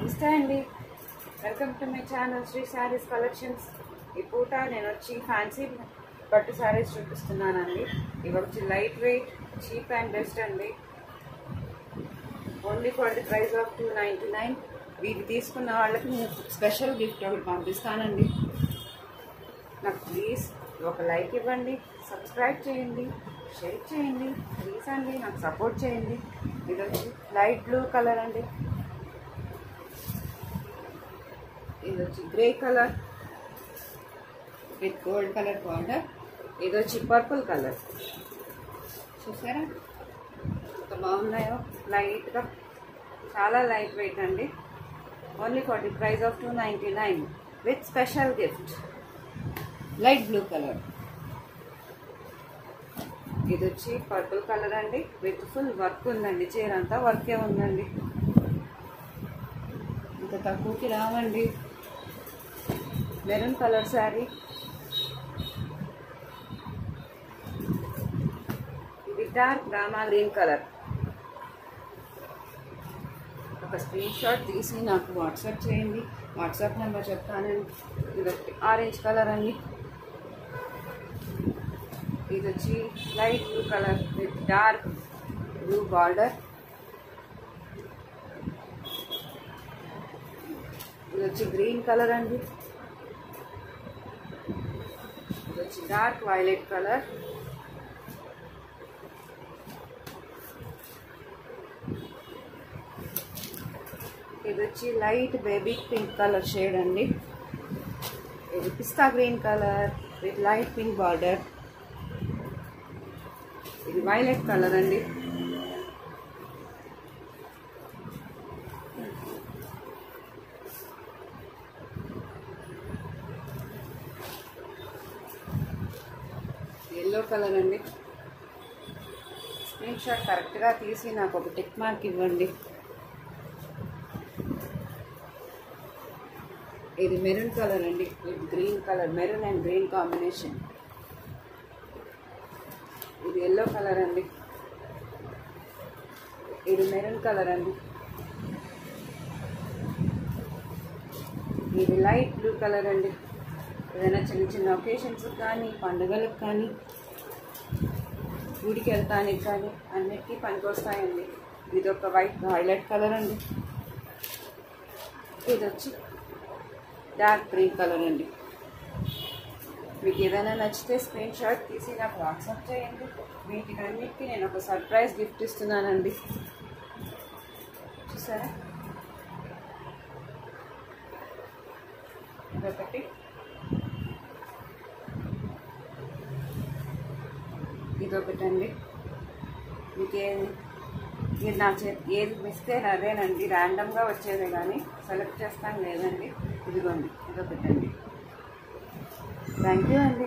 నమస్తే అండి, welcome to my channel Shri sarees collections. ఈ పూట నేను వచ్చి ఫ్యాన్సీ పట్టు శారీస్ చూపిస్తున్నానండి. ఇవి వచ్చి light weight, cheap and best అండి. Only for the price of 299. వీటి తీసుకున్న వాళ్ళకి నేను స్పెషల్ గిఫ్ట్ ఒకటి పంపిస్తానండి. నాకు ప్లీజ్ ఒక లైక్ ఇవ్వండి, సబ్స్క్రైబ్ చేయండి, షేర్ చేయండి ప్లీజ్ అండి, నాకు సపోర్ట్ చేయండి. ఇది వచ్చి లైట్ బ్లూ కలర్ అండి, ఇది వచ్చి grey colour with gold colour border. ఇది వచ్చి పర్పుల్ కలర్. చూసారా ఎంత బాగున్నాయో, లైట్గా, చాలా లైట్ వెయిట్ అండి. Only for the price of 299 with special gift. Light blue colour. ఇది వచ్చి పర్పుల్ కలర్ అండి, విత్ ఫుల్ వర్క్ ఉందండి. చీర అంతా వర్కే ఉందండి, ఇంత తక్కువకి రావండి. Maroon colour sari. ఇది డార్క్ రామా గ్రీన్ కలర్. ఒక స్క్రీన్ షాట్ తీసి నాకు వాట్సాప్ చేయండి, వాట్సాప్ నెంబర్ చెప్తానండి. ఇది ఆరెంజ్ కలర్ అండి. ఇది వచ్చి light blue colour with dark blue border. ఇది వచ్చి గ్రీన్ కలర్ అండి. ఇది వచ్చి డార్క్ వైలెట్ కలర్. ఇది వచ్చి light baby pink colour shade అండి. ఇది పిస్తా green colour with light pink border. ఇది వైలెట్ కలర్ అండి. ఎల్లో కలర్ అండి. స్క్రీన్ షాట్ కరెక్ట్గా తీసి నాకు ఒక టిక్ మార్క్ ఇవ్వండి. ఇది మెరూన్ కలర్ అండి with green colour, maroon and green combination. ఇది ఎల్లో కలర్ అండి. ఇది మెరూన్ కలర్ అండి. ఇది లైట్ బ్లూ కలర్ అండి. ఏదైనా చిన్న చిన్న ఒకేషన్స్ కానీ, పండుగలకు కానీ, గుడికి వెళ్తానికి కానీ అన్నిటికీ పనికొస్తాయండి. ఇది ఒక వైలెట్ కలర్ అండి. ఇది వచ్చి డార్క్ గ్రీన్ కలర్ అండి. మీకు ఏదైనా నచ్చితే స్క్రీన్ షాట్ తీసి నాకు వాట్సాప్ చేయండి. వీటికి అన్నిటికీ నేను ఒక సర్ప్రైజ్ గిఫ్ట్ ఇస్తున్నానండి. చూసారా, ఇదొకటి, ఇదొకటి అండి. మీకు మీరు నా ఏది మిస్తే అదేనండి, ర్యాండమ్గా వచ్చేదే కానీ సెలెక్ట్ చేస్తాను లేదండి. ఇదిగోండి, ఇదొకటండి. థ్యాంక్ యూ అండి.